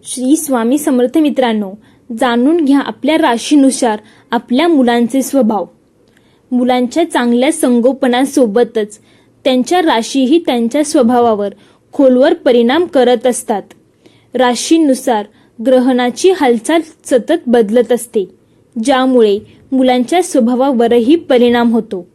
श्री स्वामी समर्थ मित्रांनो, जाणून घ्या आपल्या राशीनुसार आपल्या मुलांचे स्वभाव. मुलांच्या चांगल्या संगोपनासोबतच त्यांच्या राशीही त्यांच्या स्वभावावर खोलवर परिणाम करत असतात. राशीनुसार ग्रहांची हालचाल सतत बदलत असते, ज्यामुळे मुलांच्या स्वभावावरही परिणाम होतो.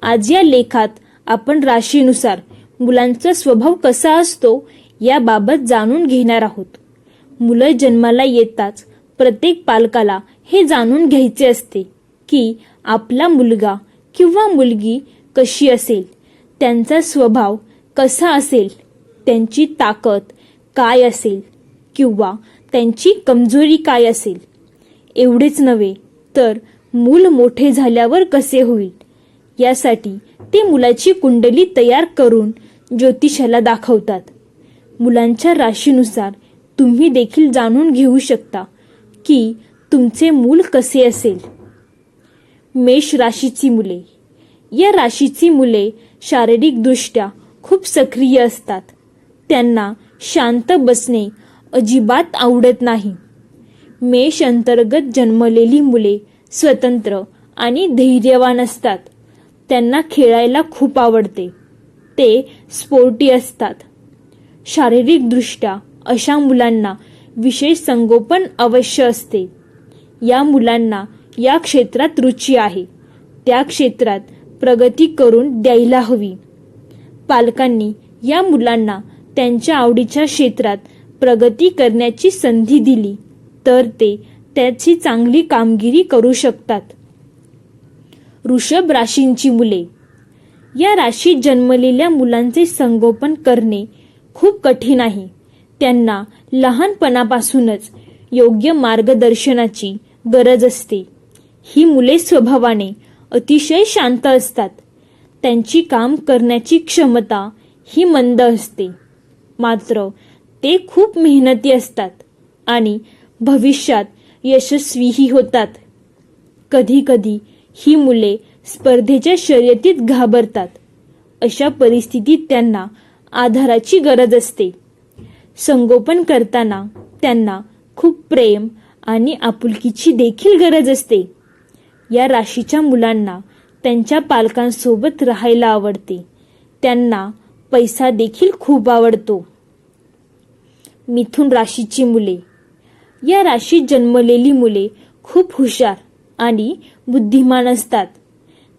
आज या लेखात आपण राशीनुसार मुलांचा स्वभाव कसा असतो याबाबत जाणून घेणार आहोत. मुलं जन्माला येताच प्रत्येक पालकाला हे जाणून घ्यायचे असते की आपला मुलगा किंवा मुलगी कशी असेल, त्यांचा स्वभाव कसा असेल, त्यांची ताकद काय असेल किंवा त्यांची कमजोरी काय असेल. एवढेच नव्हे तर मूल मोठे झाल्यावर कसे होईल यासाठी ते मुलाची कुंडली तयार करून ज्योतिषाला दाखवतात. मुलांच्या राशीनुसार तुम्ही देखील जाणून घेऊ शकता की तुमचे मूल कसे असेल. मेष राशीची मुले. या राशीची मुले शारीरिकदृष्ट्या खूप सक्रिय असतात. त्यांना शांत बसणे अजिबात आवडत नाही. मेष अंतर्गत जन्मलेली मुले स्वतंत्र आणि धैर्यवान असतात. त्यांना खेळायला खूप आवडते. ते स्पोर्टी असतात. शारीरिकदृष्ट्या अशा मुलांना विशेष संगोपन अवश्य असते. या मुलांना या क्षेत्रात रुची आहे, त्या क्षेत्रात प्रगती करून द्यायला हवी. पालकांनी या मुलांना त्यांच्या आवडीच्या क्षेत्रात प्रगती करण्याची संधी दिली तर ते त्याची चांगली कामगिरी करू शकतात. वृषभ राशींची मुले. या राशीत जन्मलेल्या मुलांचे संगोपन करणे खूप कठीण आहे. त्यांना लहानपणापासूनच योग्य मार्गदर्शनाची गरज असते. ही मुले स्वभावाने अतिशय शांत असतात. त्यांची काम करण्याची क्षमता ही मंद असते. मात्र ते खूप मेहनती असतात आणि भविष्यात यशस्वीही होतात. कधी कधी ही मुले स्पर्धेच्या शर्यतीत घाबरतात. अशा परिस्थितीत त्यांना आधाराची गरज असते. संगोपन करताना त्यांना खूप प्रेम आणि आपुलकीची देखील गरज असते. या राशीच्या मुलांना त्यांच्या पालकांसोबत राहायला आवडते. त्यांना पैसा देखील खूप आवडतो. मिथुन राशीची मुले. या राशीत जन्मलेली मुले खूप हुशार आणि बुद्धिमान असतात.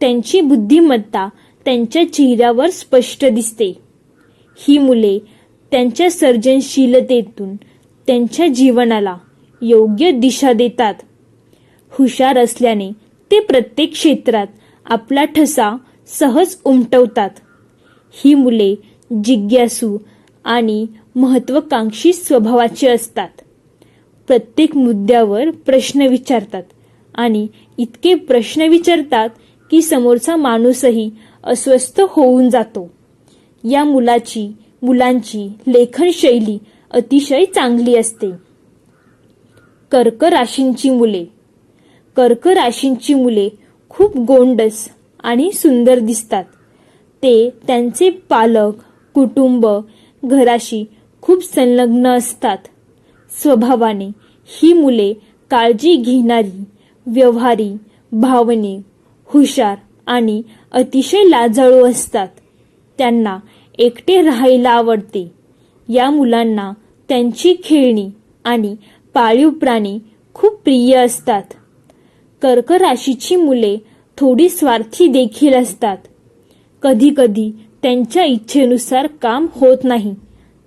त्यांची बुद्धिमत्ता त्यांच्या चेहऱ्यावर स्पष्ट दिसते. ही मुले त्यांच्या सर्जनशीलतेतून त्यांच्या जीवनाला योग्य दिशा देतात. हुशार असल्याने ते प्रत्येक क्षेत्रात आपला ठसा सहज उमटवतात. ही मुले जिज्ञासू आणि महत्त्वाकांक्षी स्वभावाची असतात. प्रत्येक मुद्द्यावर प्रश्न विचारतात आणि इतके प्रश्न विचारतात की समोरचा माणूसही अस्वस्थ होऊन जातो. या मुलांची लेखन शैली अतिशय चांगली असते. कर्क राशींची मुले. कर्क राशींची मुले खूप गोंडस आणि सुंदर दिसतात. ते त्यांचे पालक, कुटुंब, घराशी खूप संलग्न असतात. स्वभावाने ही मुले काळजी घेणारी, व्यवहारी, भावनिक, हुशार आणि अतिशय लाजाळू असतात. त्यांना एकटे राहायला आवडते. या मुलांना त्यांची खेळणी आणि पाळीव प्राणी खूप प्रिय असतात. कर्क राशीची मुले थोडी स्वार्थी देखील असतात. कधी कधी त्यांच्या इच्छेनुसार काम होत नाही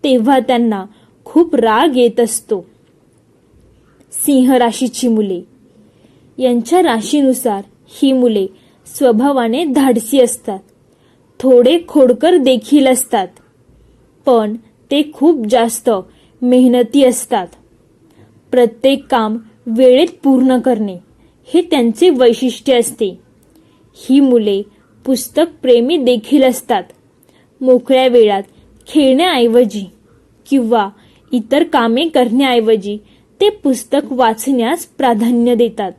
तेव्हा त्यांना खूप राग येत असतो. सिंह राशीची मुले. यांच्या राशीनुसार ही मुले स्वभावाने धाडसी असतात. थोडे खोडकर देखील असतात, पण ते खूप जास्त मेहनती असतात. प्रत्येक काम वेळेत पूर्ण करणे हे त्यांचे वैशिष्ट्य असते. ही मुले पुस्तक प्रेमी देखील असतात. मोकळ्या वेळात खेळण्याऐवजी किंवा इतर कामे करण्याऐवजी ते पुस्तक वाचण्यास प्राधान्य देतात.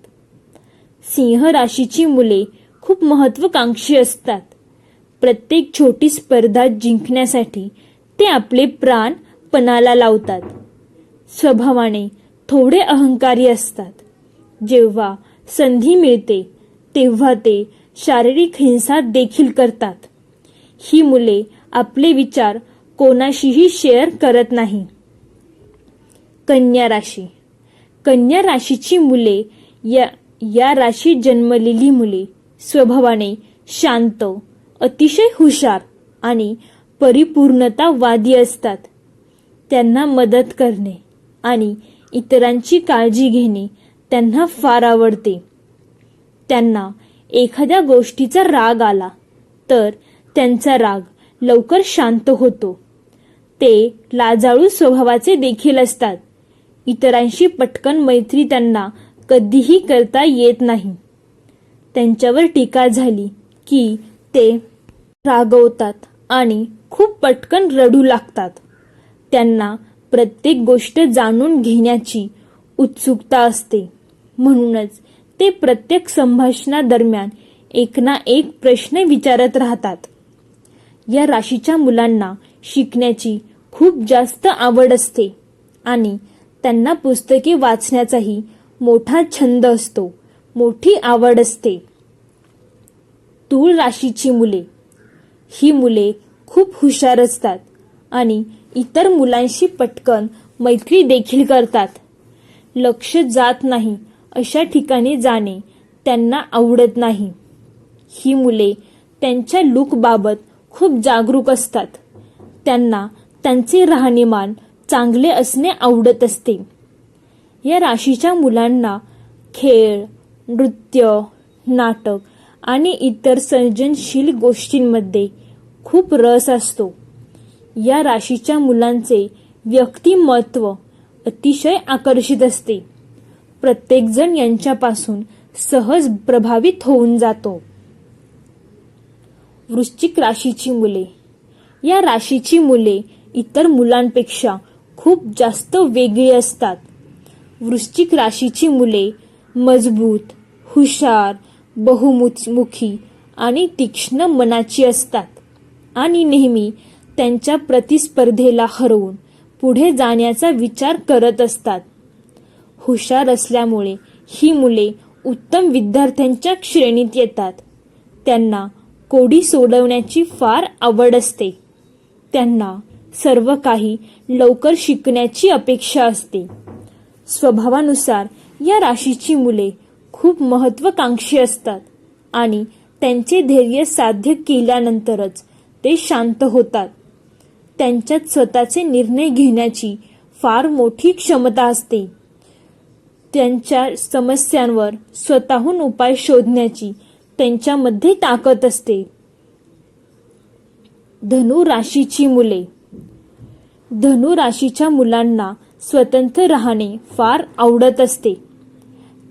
सिंह राशीची मुले खूप महत्त्वाकांक्षी असतात. प्रत्येक छोटी स्पर्धा जिंकण्यासाठी ते आपले प्राण पणाला लावतात. स्वभावाने थोडे अहंकारी असतात. जेव्हा संधी मिळते तेव्हा ते शारीरिक हिंसा देखील करतात. ही मुले आपले विचार कोणाशीही शेअर करत नाही. कन्या राशी. कन्या राशीची मुले या राशीत जन्मलेली मुले स्वभावाने शांत, अतिशय हुशार आणि परिपूर्णतावादी असतात. त्यांना मदत करणे आणि इतरांची काळजी घेणे त्यांना फार आवडते. त्यांना एखाद्या गोष्टीचा राग आला तर त्यांचा राग लवकर शांत होतो. ते लाजाळू स्वभावाचे देखील असतात. इतरांशी पटकन मैत्री त्यांना कधीही करता येत नाही. त्यांच्यावर टीका झाली की ते रागवतात आणि खूप पटकन रडू लागतात. त्यांना प्रत्येक गोष्ट जाणून घेण्याची उत्सुकता असते. म्हणूनच ते प्रत्येक संभाषणादरम्यान एक ना एक प्रश्न विचारत राहतात. या राशीच्या मुलांना शिकण्याची खूप जास्त आवड असते आणि त्यांना पुस्तके वाचण्याचाही मोठा छंद असतो, मोठी आवड असते. तूळ राशीची मुले. ही मुले खूप हुशार असतात आणि इतर मुलांशी पटकन मैत्री देखील करतात. लक्ष जात नाही अशा ठिकाणी जाणे त्यांना आवडत नाही. ही मुले त्यांच्या लूकबाबत खूप जागरूक असतात. त्यांना त्यांचे राहणीमान चांगले असणे आवडत असते. या राशीच्या मुलांना खेळ, नृत्य, नाटक आणि इतर सर्जनशील गोष्टींमध्ये खूप रस असतो. या राशीच्या मुलांचे व्यक्तिमत्व अतिशय आकर्षित असते. प्रत्येकजण यांच्यापासून सहज प्रभावित होऊन जातो. वृश्चिक राशीची मुले. या राशीची मुले इतर मुलांपेक्षा खूप जास्त वेगळी असतात. वृश्चिक राशीची मुले मजबूत, हुशार, बहुमुखी आणि तीक्ष्ण मनाची असतात आणि नेहमी त्यांच्या प्रतिस्पर्धेला हरवून पुढे जाण्याचा विचार करत असतात. हुशार असल्यामुळे ही मुले उत्तम विद्यार्थ्यांच्या श्रेणीत येतात. त्यांना कोडी सोडवण्याची फार आवड असते. त्यांना सर्व काही लवकर शिकण्याची अपेक्षा असते. स्वभावानुसार या राशीची मुले खूप महत्त्वाकांक्षी असतात आणि त्यांचे ध्येय साध्य केल्यानंतरच ते शांत होतात. त्यांच्यात स्वतःचे निर्णय घेण्याची फार मोठी क्षमता असते. त्यांच्या समस्यांवर स्वतःहून उपाय शोधण्याची त्यांच्यामध्ये ताकद असते. धनु राशीची मुले. धनु राशीच्या मुलांना स्वतंत्र राहणे फार आवडत असते.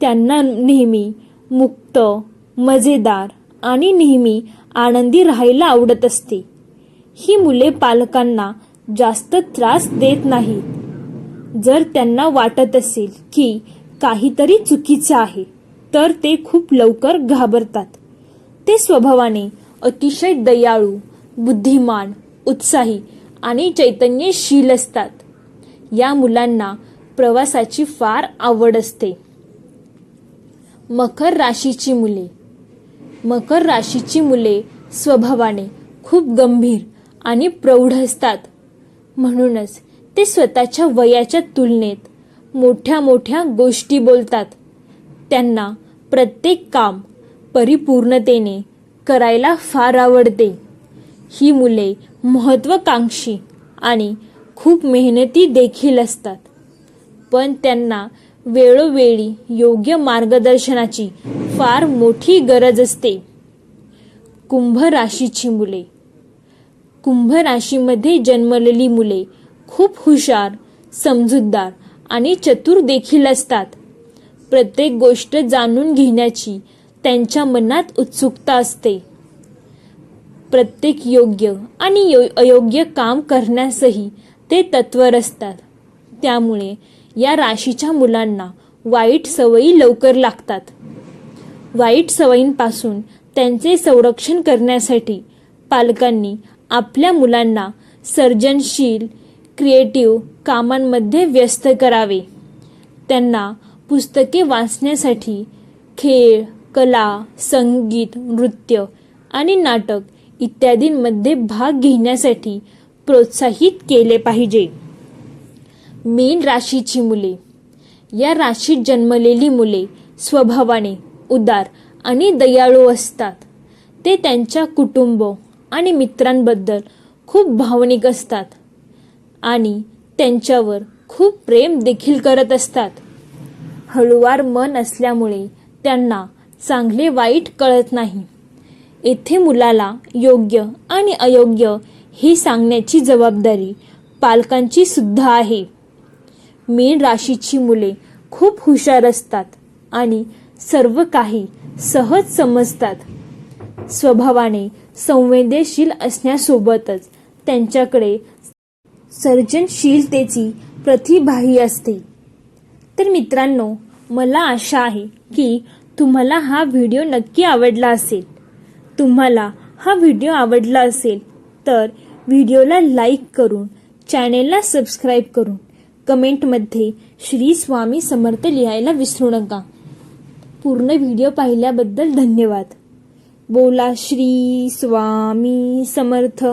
त्यांना नेहमी मुक्त, मजेदार आणि नेहमी आनंदी राहायला आवडत असते. ही मुले पालकांना जास्त त्रास देत नाहीत. जर त्यांना वाटत असेल की काहीतरी चुकीचे आहे तर ते खूप लवकर घाबरतात. ते स्वभावाने अतिशय दयाळू, बुद्धिमान, उत्साही आणि चैतन्यशील असतात. या मुलांना प्रवासाची फार आवड असते. मकर राशीची मुले. मकर राशीची मुले स्वभावाने खूप गंभीर आणि प्रौढ असतात. म्हणूनच ते स्वतःच्या वयाच्या तुलनेत मोठ्या मोठ्या गोष्टी बोलतात. त्यांना प्रत्येक काम परिपूर्णतेने करायला फार आवडते. ही मुले महत्त्वाकांक्षी आणि खूप मेहनती देखील असतात. पण त्यांना वेळोवेळी योग्य मार्गदर्शनाची फार मोठी गरज असते. कुंभ राशीची मुले. कुंभ राशीमध्ये जन्मलेली मुले खूप हुशार, समजूतदार आणि चतुर देखील असतात. प्रत्येक गोष्ट जाणून घेण्याची त्यांच्या मनात उत्सुकता असते. प्रत्येक योग्य आणि अयोग्य काम करण्यासही ते तत्पर असतात. त्यामुळे या राशीच्या मुलांना वाईट सवयी लवकर लागतात. वाईट सवयींपासून त्यांचे संरक्षण करण्यासाठी पालकांनी आपल्या मुलांना सर्जनशील, क्रिएटिव्ह कामांमध्ये व्यस्त करावे. त्यांना पुस्तके वाचण्यासाठी, खेळ, कला, संगीत, नृत्य आणि नाटक इत्यादींमध्ये भाग घेण्यासाठी प्रोत्साहित केले पाहिजे. मीन राशीची मुले. या राशीत जन्मलेली मुले स्वभावाने उदार आणि दयाळू असतात. ते त्यांच्या कुटुंब आणि मित्रांबद्दल खूप भावनिक असतात आणि त्यांच्यावर खूप प्रेम देखील करत असतात. हळुवार मन असल्यामुळे त्यांना चांगले वाईट कळत नाही. येथे मुलाला योग्य आणि अयोग्य हे सांगण्याची जबाबदारी पालकांची सुद्धा आहे. मीन राशीची मुले खूप हुशार असतात आणि सर्व काही सहज समजतात. स्वभावाने संवेदनशील असण्यासोबतच त्यांच्याकडे सर्जनशीलतेची प्रतिभाही असते. तर मित्रांनो, मला आशा आहे की तुम्हाला हा व्हिडिओ नक्की आवडला असेल. तुम्हाला हा व्हिडिओ आवडला असेल तर व्हिडिओला लाईक करून, चॅनेलला सबस्क्राईब करून, कमेंटमध्ये श्री स्वामी समर्थ लिहायला विसरू नका. पूर्ण व्हिडिओ पाहिल्याबद्दल धन्यवाद. बोला श्री स्वामी समर्थ.